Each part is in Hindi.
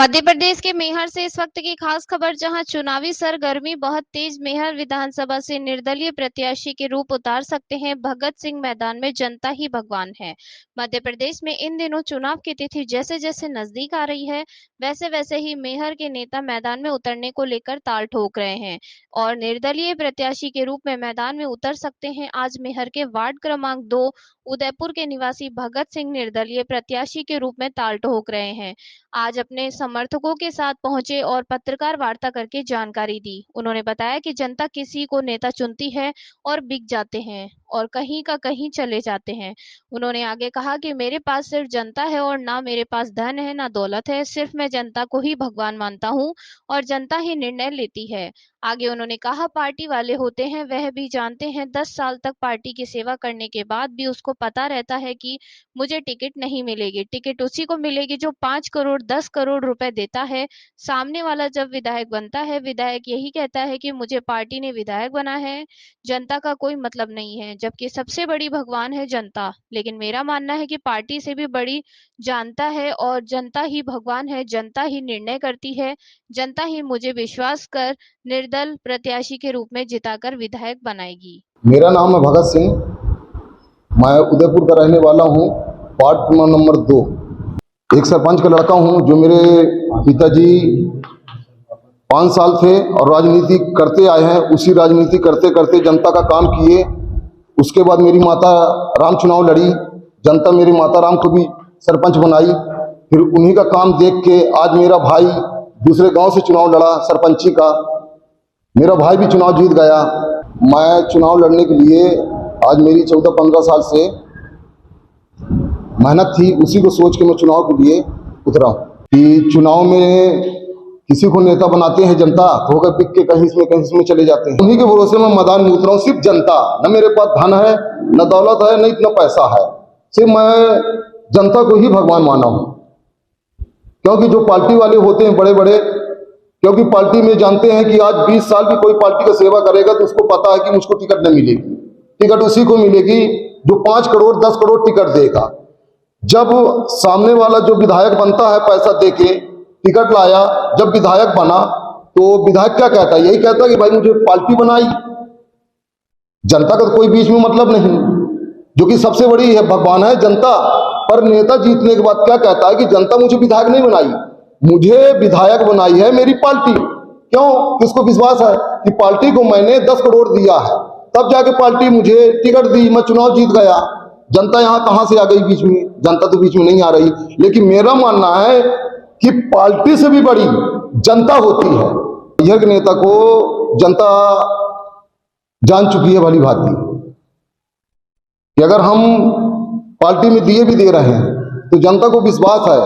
मध्य प्रदेश के मैहर से इस वक्त की खास खबर, जहां चुनावी सरगर्मी बहुत तेज। मैहर विधानसभा से निर्दलीय प्रत्याशी के रूप उतार सकते हैं भगत सिंह। मैदान में जनता ही भगवान है। मध्य प्रदेश में इन दिनों चुनाव की तिथि जैसे जैसे नजदीक आ रही है, वैसे वैसे ही मैहर के नेता मैदान में उतरने को लेकर ताल ठोक रहे हैं और निर्दलीय प्रत्याशी के रूप में मैदान में उतर सकते हैं। आज मैहर के वार्ड क्रमांक 2 उदयपुर के निवासी भगत सिंह निर्दलीय प्रत्याशी के रूप में ताल ठोक रहे हैं। आज अपने समर्थकों के साथ पहुंचे और पत्रकार वार्ता करके जानकारी दी। उन्होंने बताया कि जनता किसी को नेता चुनती है और बिक जाते हैं और कहीं का कहीं चले जाते हैं। उन्होंने आगे कहा कि मेरे पास सिर्फ जनता है और ना मेरे पास धन है ना दौलत है, सिर्फ मैं जनता को ही भगवान मानता हूं और जनता ही निर्णय लेती है। आगे उन्होंने कहा, पार्टी वाले होते हैं वह भी जानते हैं, 10 साल तक पार्टी की सेवा करने के बाद भी उसको पता रहता है कि मुझे टिकट नहीं मिलेगी। टिकट उसी को मिलेगी जो 5 करोड़ 10 करोड़ रुपए देता है। सामने वाला जब विधायक बनता है, विधायक यही कहता है कि मुझे पार्टी ने विधायक बना है, जनता का कोई मतलब नहीं है, जबकि सबसे बड़ी भगवान है जनता। लेकिन मेरा मानना है कि पार्टी से भी बड़ी जनता है और जनता ही भगवान है, जनता ही निर्णय करती है। जनता ही मुझे विश्वास कर निर्दल प्रत्याशी के रूप में जिताकर विधायक बनाएगी। मेरा नाम है भगत सिंह। मैं उदयपुर का रहने वाला हूँ, वार्ड नंबर 2। एक सरपंच का लड़का हूँ। जो मेरे पिताजी 5 साल थे और राजनीति करते आए हैं, उसी राजनीति करते करते जनता का काम किए। उसके बाद मेरी माता राम चुनाव लड़ी, जनता मेरी माता राम को भी सरपंच बनाई। फिर उन्हीं का काम देख के आज मेरा भाई दूसरे गांव से चुनाव लड़ा सरपंची का, मेरा भाई भी चुनाव जीत गया। मैं चुनाव लड़ने के लिए आज मेरी 14-15 साल से मेहनत थी, उसी को सोच के मैं चुनाव के लिए उतरा हूँ कि चुनाव में किसी को नेता बनाते हैं जनता, तो होकर बिक के कहीं इसमें चले जाते हैं। उन्हीं के भरोसे में मैदान में उतरा हूँ। सिर्फ जनता, न मेरे पास धन है न दौलत है न इतना पैसा है, सिर्फ मैं जनता को ही भगवान माना हूँ। क्योंकि जो पार्टी वाले होते हैं बड़े बड़े, क्योंकि पार्टी में जानते हैं कि आज 20 साल भी कोई पार्टी का सेवा करेगा तो उसको पता है कि मुझको टिकट नहीं मिलेगी। टिकट उसी को मिलेगी जो 5 करोड़ 10 करोड़ टिकट देगा। जब सामने वाला जो विधायक बनता है पैसा देके टिकट लाया, जब विधायक बना तो विधायक क्या कहता है? यही कहता है कि भाई मुझे पार्टी बनाई, जनता का तो कोई बीच में मतलब नहीं, जो कि सबसे बड़ी है भगवान है जनता। पर नेता जीतने के बाद क्या कहता है कि जनता मुझे विधायक नहीं बनाई, मुझे विधायक बनाई है मेरी पार्टी। क्यों? किसको विश्वास है कि पार्टी को मैंने 10 करोड़ दिया है, तब जाके पार्टी मुझे टिकट दी, मैं चुनाव जीत गया। जनता यहां कहां से आ गई बीच में? जनता तो बीच में नहीं आ रही। लेकिन मेरा मानना है कि पार्टी से भी बड़ी जनता होती है। यह नेता को जनता जान चुकी है भली भांति कि अगर हम पार्टी में दिए भी दे रहे हैं तो जनता को विश्वास है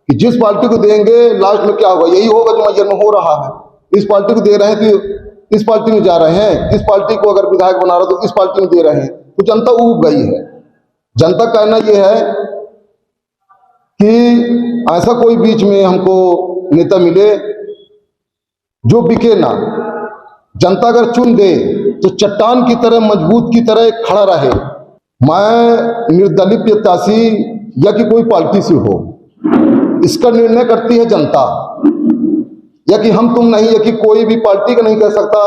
कि जिस पार्टी को देंगे लास्ट में क्या होगा, यही होगा जो मैयर में हो रहा है। इस पार्टी को दे रहे हैं तो इस पार्टी में जा रहे हैं, इस पार्टी को अगर विधायक बना रहे तो इस पार्टी में दे रहे हैं, तो जनता उब गई है। जनता का कहना यह है कि ऐसा कोई बीच में हमको नेता मिले जो बिके ना। जनता अगर चुन दे तो चट्टान की तरह मजबूत की तरह खड़ा रहे। मैं निर्दलीय प्रत्याशी या कि कोई पार्टी से हो, इसका निर्णय करती है जनता। या कि हम तुम नहीं, या कि कोई भी पार्टी का नहीं कह सकता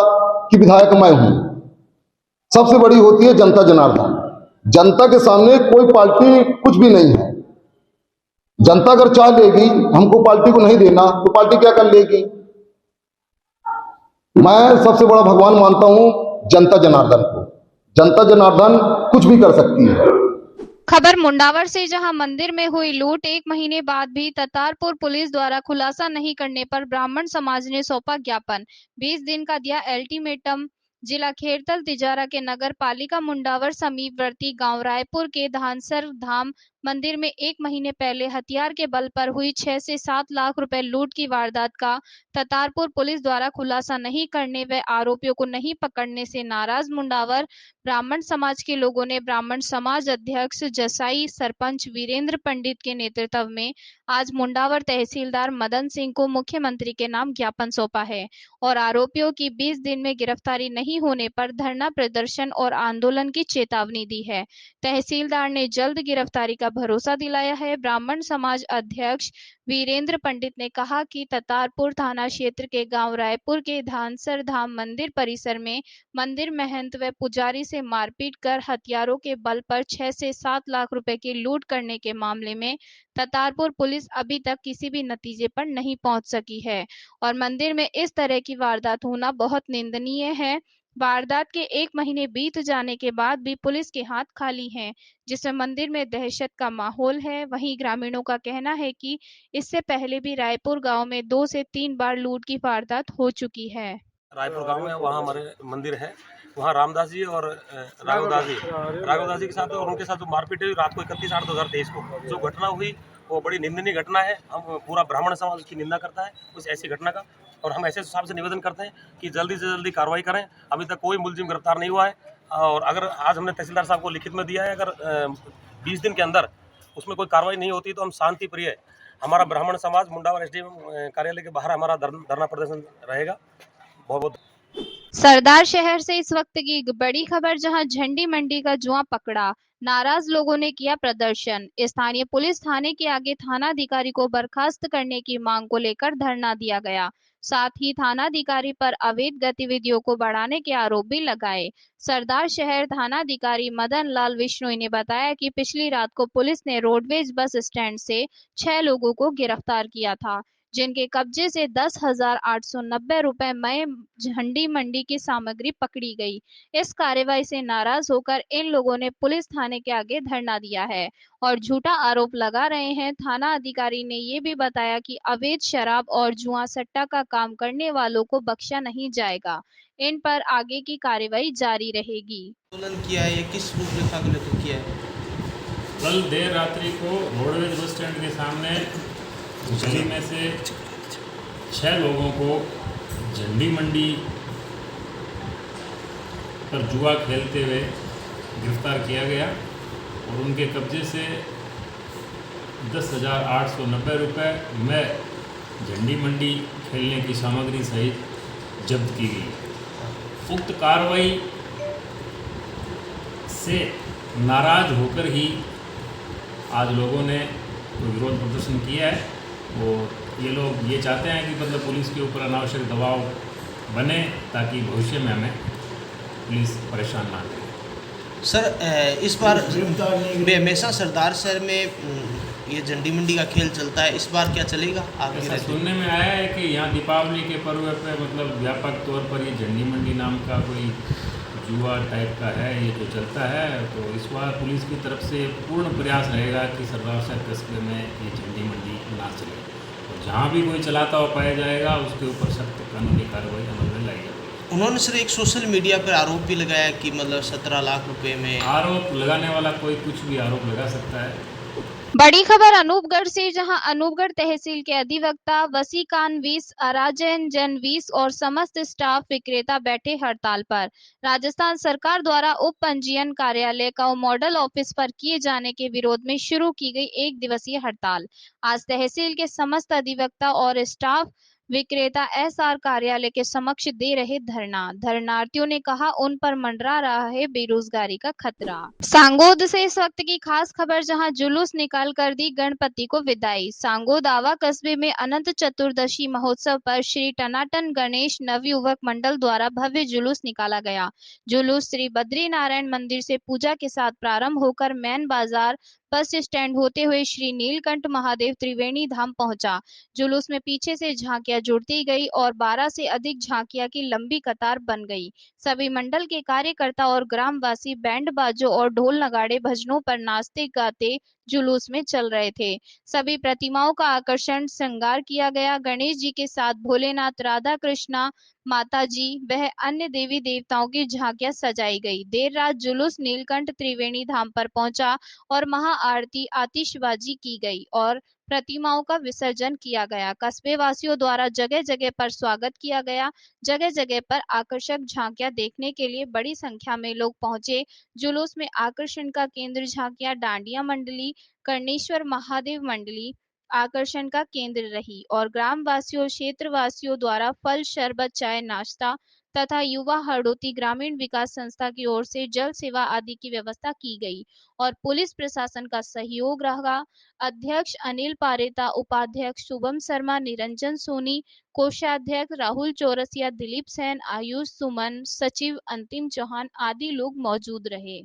कि विधायक मैं हूं। सबसे बड़ी होती है जनता जनार्दन। जनता के सामने कोई पार्टी कुछ भी नहीं है। जनता अगर चाह लेगी हमको पार्टी को नहीं देना तो पार्टी क्या कर लेगी? मैं सबसे बड़ा भगवान मानता हूं जनता जनार्दन को। जनता जनार्दन कुछ भी कर सकती है। खबर मुंडावर से, जहां मंदिर में हुई लूट 1 महीने बाद भी ततारपुर पुलिस द्वारा खुलासा नहीं करने पर ब्राह्मण समाज ने सौंपा ज्ञापन। 20 दिन का दिया अल्टीमेटम। जिला खेरतल तिजारा के नगर पालिका मुंडावर समीपवर्ती गांव रायपुर के धानसर धाम मंदिर में 1 महीने पहले हथियार के बल पर हुई 6 से 7 लाख रुपए लूट की वारदात का ततारपुर पुलिस द्वारा खुलासा नहीं करने व आरोपियों को नहीं पकड़ने से नाराज मुंडावर ब्राह्मण समाज के लोगों ने ब्राह्मण समाज अध्यक्ष जसाई सरपंच वीरेंद्र पंडित के नेतृत्व में आज मुंडावर तहसीलदार मदन सिंह को मुख्यमंत्री के नाम ज्ञापन सौंपा है और आरोपियों की 20 दिन में गिरफ्तारी नहीं होने पर धरना प्रदर्शन और आंदोलन की चेतावनी दी है। तहसीलदार ने जल्द गिरफ्तारी का भरोसा दिलाया है। ब्राह्मण समाज अध्यक्ष वीरेंद्र पंडित ने कहा कि ततारपुर थाना क्षेत्र के गांव रायपुर के धानसर धाम मंदिर परिसर में मंदिर महंत व पुजारी से मारपीट कर हथियारों के बल पर 6 से 7 लाख रुपए की लूट करने के मामले में ततारपुर पुलिस अभी तक किसी भी नतीजे पर नहीं पहुंच सकी है और मंदिर में इस तरह की वारदात होना बहुत निंदनीय है। वारदात के 1 महीने बीत जाने के बाद भी पुलिस के हाथ खाली हैं, जिसमें मंदिर में दहशत का माहौल है। वहीं ग्रामीणों का कहना है कि इससे पहले भी रायपुर गांव में 2 से 3 बार लूट की वारदात हो चुकी है। रायपुर गांव में वहाँ हमारे मंदिर है, वहाँ रामदास जी और राघवदास जी के साथ और उनके साथ जो मारपीट हुई रात को 31/8/2023 को जो घटना हुई वो बड़ी निंदनीय घटना है। हम पूरा ब्राह्मण समाज की निंदा करता है उस ऐसी घटना का और हम ऐसे साहब से निवेदन करते हैं कि जल्दी से जल्दी कार्रवाई करें। अभी तक कोई मुलजिम गिरफ्तार नहीं हुआ है और अगर आज हमने तहसीलदार साहब को लिखित में दिया है, अगर 20 दिन के अंदर उसमें कोई कार्रवाई नहीं होती तो हम शांति प्रिय हमारा ब्राह्मण समाज मुंडावर एसडीएम कार्यालय के बाहर हमारा धरना प्रदर्शन रहेगा। बहुत बहुत सरदार शहर से इस वक्त की बड़ी खबर, जहां झंडी मंडी का जुआ पकड़ा, नाराज लोगों ने किया प्रदर्शन। स्थानीय पुलिस थाने के आगे थानाधिकारी को बर्खास्त करने की मांग को लेकर धरना दिया गया। साथ ही थानाधिकारी पर अवैध गतिविधियों को बढ़ाने के आरोप भी लगाए। सरदार शहर थानाधिकारी मदन लाल विश्नोई ने बताया कि पिछली रात को पुलिस ने रोडवेज बस स्टैंड से 6 लोगों को गिरफ्तार किया था, जिनके कब्जे से 10,890 रुपए मय झंडी मंडी की सामग्री पकड़ी गई। इस कार्रवाई से नाराज होकर इन लोगों ने पुलिस थाने के आगे धरना दिया है और झूठा आरोप लगा रहे हैं। थाना अधिकारी ने ये भी बताया कि अवैध शराब और जुआ सट्टा का काम करने वालों को बख्शा नहीं जाएगा। इन पर आगे की कार्रवाई जारी रहेगी। आंदोलन किया है, ये किस रूपरेखा को लेकर किया है? कल देर रात्रि को रोडवेज बस स्टैंड के सामने गली में से 6 लोगों को झंडी मंडी पर जुआ खेलते हुए गिरफ्तार किया गया और उनके कब्जे से 10,890 रुपये में झंडी मंडी खेलने की सामग्री सहित जब्त की गई। उक्त कार्रवाई से नाराज होकर ही आज लोगों ने विरोध प्रदर्शन किया है और ये लोग ये चाहते हैं कि मतलब पुलिस के ऊपर अनावश्यक दबाव बने ताकि भविष्य में हमें पुलिस परेशान ना करे। सर इस बार हमेशा सरदार शहर में ये झंडी मंडी का खेल चलता है, इस बार क्या चलेगा? ऐसा सुनने में आया है कि यहाँ दीपावली के पर्व पे मतलब व्यापक तौर पर ये झंडी मंडी नाम का कोई जुआ टाइप का है ये जो चलता है, तो इस बार पुलिस की तरफ से पूर्ण प्रयास रहेगा कि सरदार शहर कस्बे में ये झंडी मंडी ना चले और जहाँ भी कोई चलाता हुआ पाया जाएगा उसके ऊपर सख्त कानूनी कार्रवाई अमल में लाई जाएगी। उन्होंने सर एक सोशल मीडिया पर आरोप भी लगाया कि मतलब 17 लाख रुपए में आरोप लगाने वाला कोई कुछ भी आरोप लगा सकता है। बड़ी खबर अनूपगढ़ से, जहां अनूपगढ़ तहसील के अधिवक्ता वसीकान 20, अराजन जन 20 और समस्त स्टाफ विक्रेता बैठे हड़ताल पर। राजस्थान सरकार द्वारा उप पंजीयन कार्यालय का मॉडल ऑफिस पर किए जाने के विरोध में शुरू की गई 1 दिवसीय हड़ताल आज तहसील के समस्त अधिवक्ता और स्टाफ विक्रेता एसआर कार्यालय के समक्ष दे रहे धरना। धरनार्थियों ने कहा उन पर मंडरा रहा है बेरोजगारी का खतरा। सांगोद से इस वक्त की खास खबर, जहां जुलूस निकाल कर दी गणपति को विदाई। सांगोद आवा कस्बे में अनंत चतुर्दशी महोत्सव पर श्री टनाटन गणेश नवयुवक मंडल द्वारा भव्य जुलूस निकाला गया। जुलूस श्री बद्री नारायण मंदिर से पूजा के साथ प्रारंभ होकर मैन बाजार बस स्टैंड होते हुए श्री नीलकंठ महादेव त्रिवेणी धाम पहुंचा। जुलूस में पीछे से झांकियां जुड़ती गई और 12 से अधिक झांकियां की लंबी कतार बन गई। सभी मंडल के कार्यकर्ता और ग्रामवासी बैंड बाजों और ढोल नगाड़े भजनों पर नाचते गाते जुलूस में चल रहे थे। सभी प्रतिमाओं का आकर्षण श्रृंगार किया गया। गणेश जी के साथ भोलेनाथ, राधा कृष्णा, माता जी वह अन्य देवी देवताओं की झांकियां सजाई गई। देर रात जुलूस नीलकंठ त्रिवेणी धाम पर पहुंचा और महाआरती आतिशबाजी की गई और प्रतिमाओं का विसर्जन किया गया। कस्बे वासियों द्वारा जगह जगह पर स्वागत किया गया। जगह जगह पर आकर्षक झांकियां देखने के लिए बड़ी संख्या में लोग पहुंचे। जुलूस में आकर्षण का केंद्र झांकियां डांडिया मंडली, कर्णेश्वर महादेव मंडली आकर्षण का केंद्र रही और ग्रामवासियों क्षेत्रवासियों द्वारा फल, शरबत, चाय, नाश्ता तथा युवा हरदोती ग्रामीण विकास संस्था की ओर से जल सेवा आदि की व्यवस्था की गई और पुलिस प्रशासन का सहयोग रहा। अध्यक्ष अनिल पारेता, उपाध्यक्ष शुभम शर्मा, निरंजन सोनी, कोषाध्यक्ष राहुल चौरसिया, दिलीप सेन, आयुष सुमन, सचिव अंतिम चौहान आदि लोग मौजूद रहे।